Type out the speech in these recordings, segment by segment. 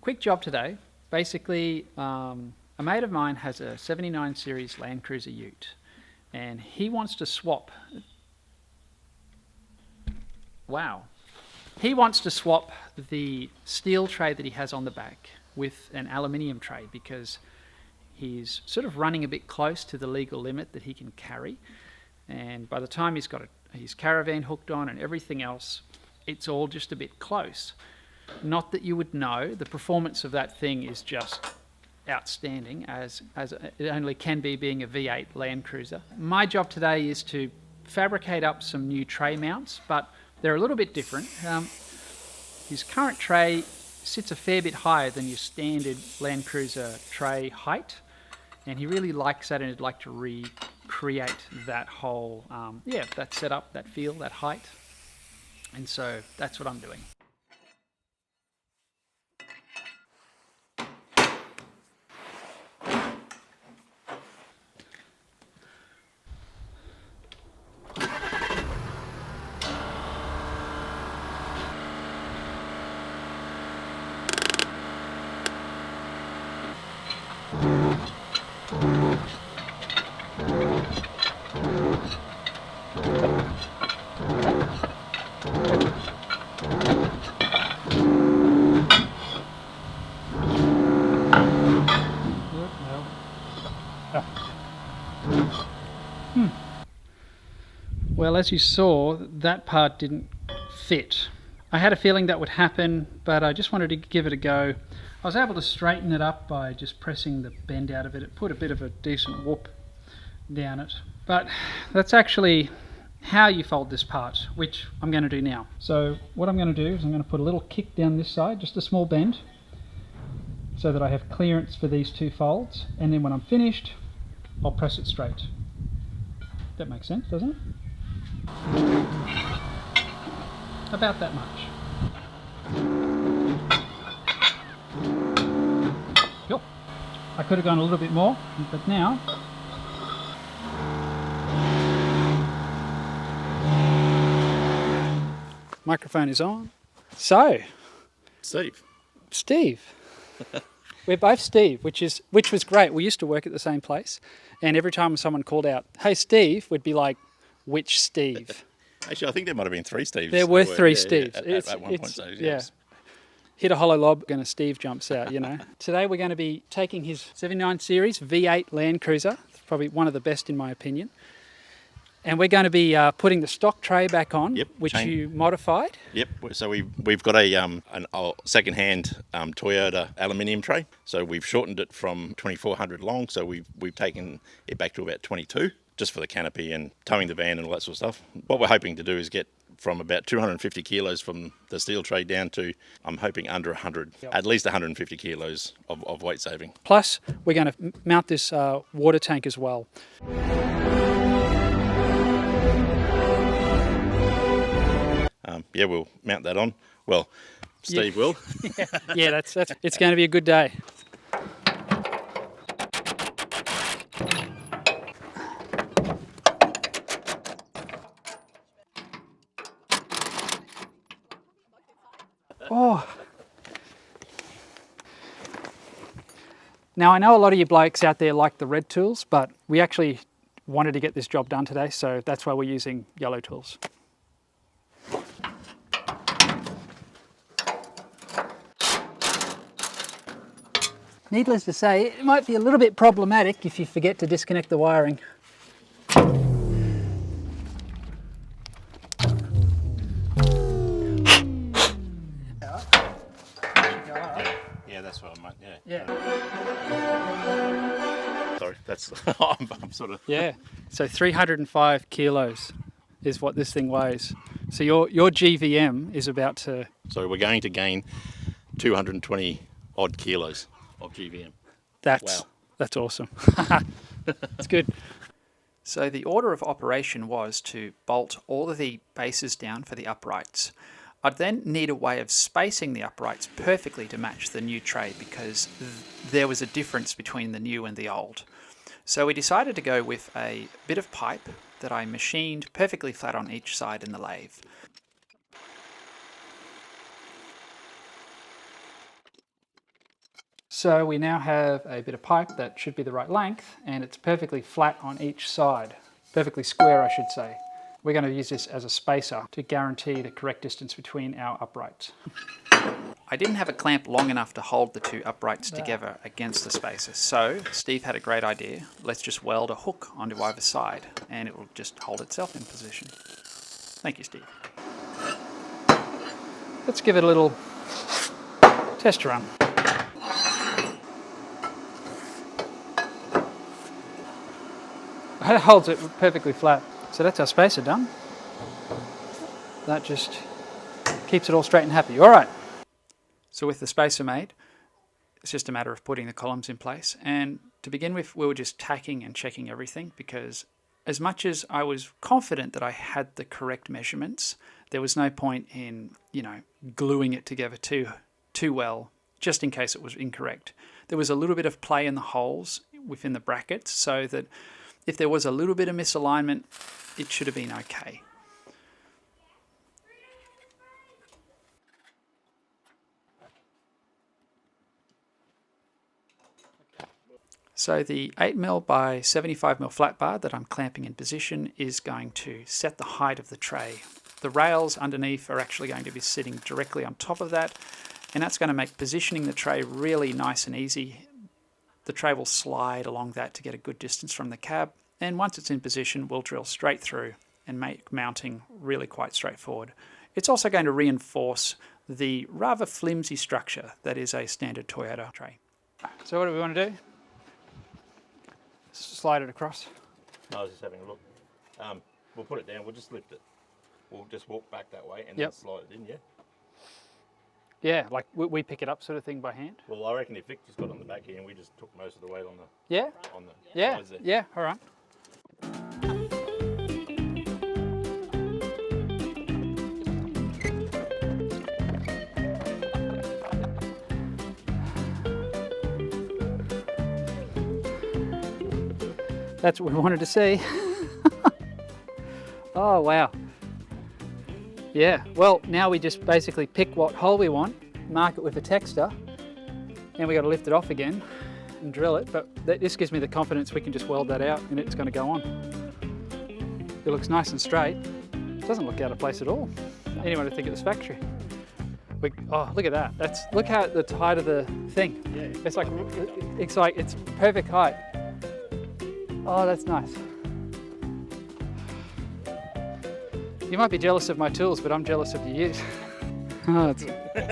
quick job today. Basically, a mate of mine has a 79 series Land Cruiser ute, and he wants to swap. Wow. He wants to swap the steel tray that he has on the back with an aluminium tray because he's sort of running a bit close to the legal limit that he can carry. And by the time he's got his caravan hooked on and everything else, it's all just a bit close. Not that you would know, the performance of that thing is just outstanding, as it only can be being a V8 Land Cruiser. My job today is to fabricate up some new tray mounts, but they're a little bit different. His current tray sits a fair bit higher than your standard Land Cruiser tray height, and he really likes that and he'd like to recreate that whole, that setup, that feel, that height. And so that's what I'm doing. Well, as you saw, that part didn't fit. I had a feeling that would happen, but I just wanted to give it a go. I was able to straighten it up by just pressing the bend out of it. It put a bit of a decent whoop down it. But that's actually how you fold this part, which I'm going to do now. So what I'm going to do is I'm going to put a little kick down this side, just a small bend, so that I have clearance for these two folds. And then when I'm finished, I'll press it straight. That makes sense, doesn't it? About that much. Yep. I could have gone a little bit more, but now microphone is on. So, Steve. We're both Steve, which was great. We used to work at the same place, and every time someone called out, "Hey Steve," we'd be like, "Which Steve?" Actually, I think there might have been three Steves. There were three Steves. At one point, so yeah. Hit a hollow lob and a Steve jumps out, you know. Today we're going to be taking his 79 series V8 Land Cruiser, probably one of the best in my opinion. And we're going to be putting the stock tray back on, which you modified. Yep. So we've got an old second-hand Toyota aluminium tray. So we've shortened it from 2400 long. So we've taken it back to about 22, just for the canopy and towing the van and all that sort of stuff. What we're hoping to do is get from about 250 kilos from the steel tray down to, I'm hoping, under 100, at least 150 kilos of weight saving. Plus, we're going to mount this water tank as well. We'll mount that on. Well, Steve will. Yeah, that's it's going to be a good day. Oh. Now, I know a lot of you blokes out there like the red tools, but we actually wanted to get this job done today, so that's why we're using yellow tools. Needless to say, it might be a little bit problematic if you forget to disconnect the wiring. Yeah, that's what I meant, Yeah. Sorry, that's, I'm sort of... Yeah, so 305 kilos is what this thing weighs. So your GVM is about to... So we're going to gain 220 odd kilos of GVM. That's awesome. That's good. So the order of operation was to bolt all of the bases down for the uprights. I'd then need a way of spacing the uprights perfectly to match the new tray because there was a difference between the new and the old. So we decided to go with a bit of pipe that I machined perfectly flat on each side in the lathe. So we now have a bit of pipe that should be the right length, and it's perfectly flat on each side. Perfectly square, I should say. We're going to use this as a spacer to guarantee the correct distance between our uprights. I didn't have a clamp long enough to hold the two uprights together against the spacer, so Steve had a great idea. Let's just weld a hook onto either side and it will just hold itself in position. Thank you, Steve. Let's give it a little test run. It holds it perfectly flat. So that's our spacer done. That just keeps it all straight and happy. All right. So with the spacer made, it's just a matter of putting the columns in place. And to begin with, we were just tacking and checking everything, because as much as I was confident that I had the correct measurements, there was no point in, gluing it together too well, just in case it was incorrect. There was a little bit of play in the holes within the brackets, so that if there was a little bit of misalignment, it should have been okay. So the 8mm by 75mm flat bar that I'm clamping in position is going to set the height of the tray. The rails underneath are actually going to be sitting directly on top of that, and that's going to make positioning the tray really nice and easy. The tray will slide along that to get a good distance from the cab, and once it's in position, we'll drill straight through and make mounting really quite straightforward. It's also going to reinforce the rather flimsy structure that is a standard Toyota tray. So what do we want to do? Slide it across. I was just having a look. We'll put it down, we'll just lift it. We'll just walk back that way and then slide it in, yeah? Yeah, like we pick it up sort of thing by hand? Well, I reckon if Vic just got on the back here and we just took most of the weight on the, yeah? Sides there. Yeah, all right. That's what we wanted to see. Oh, wow. Yeah, well, now we just basically pick what hole we want, mark it with a texter, and we got to lift it off again and drill it. But this gives me the confidence we can just weld that out and it's going to go on. It looks nice and straight. It doesn't look out of place at all. Anyone would think it was factory. Oh, look at that. Look how the height of the thing. Yeah. It's like it's perfect height. Oh, that's nice. You might be jealous of my tools, but I'm jealous of your use. Oh, it's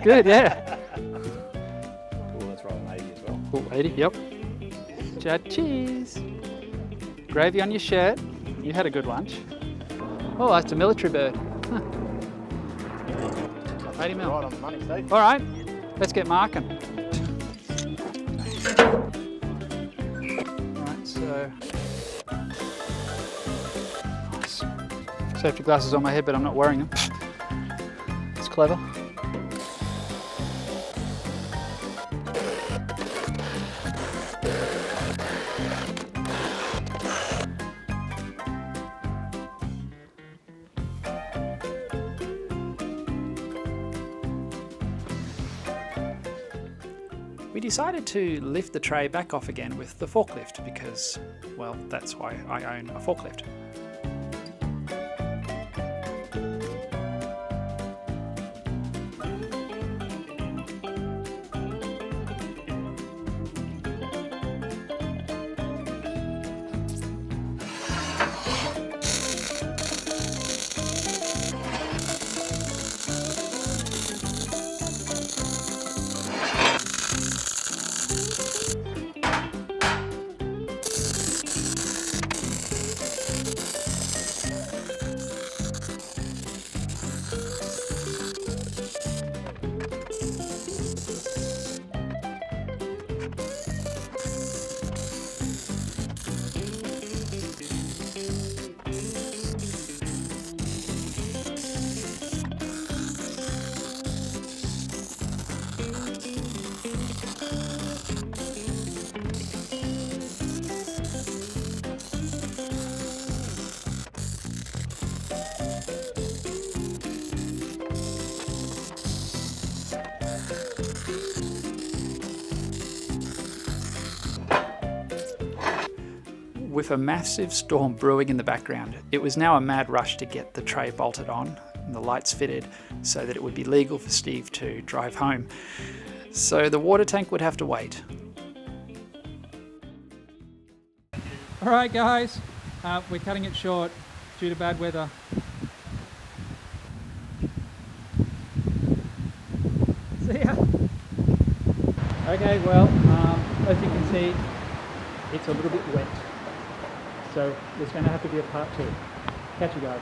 good, yeah. Oh, that's right, an 80 as well. Oh, 80, yep. Chad cheese. Gravy on your shirt. You had a good lunch. Oh, that's a military bird. Huh. 80 mil. Right on the money, Steve. All right, let's get marking. All right, so. Safety glasses on my head, but I'm not wearing them. It's clever. We decided to lift the tray back off again with the forklift because, well, that's why I own a forklift. with a massive storm brewing in the background, it was now a mad rush to get the tray bolted on and the lights fitted so that it would be legal for Steve to drive home. So the water tank would have to wait. Alright guys, we're cutting it short due to bad weather. See ya! Okay, well, as you can see, it's a little bit wet. So there's going to have to be a part 2. Catch you guys.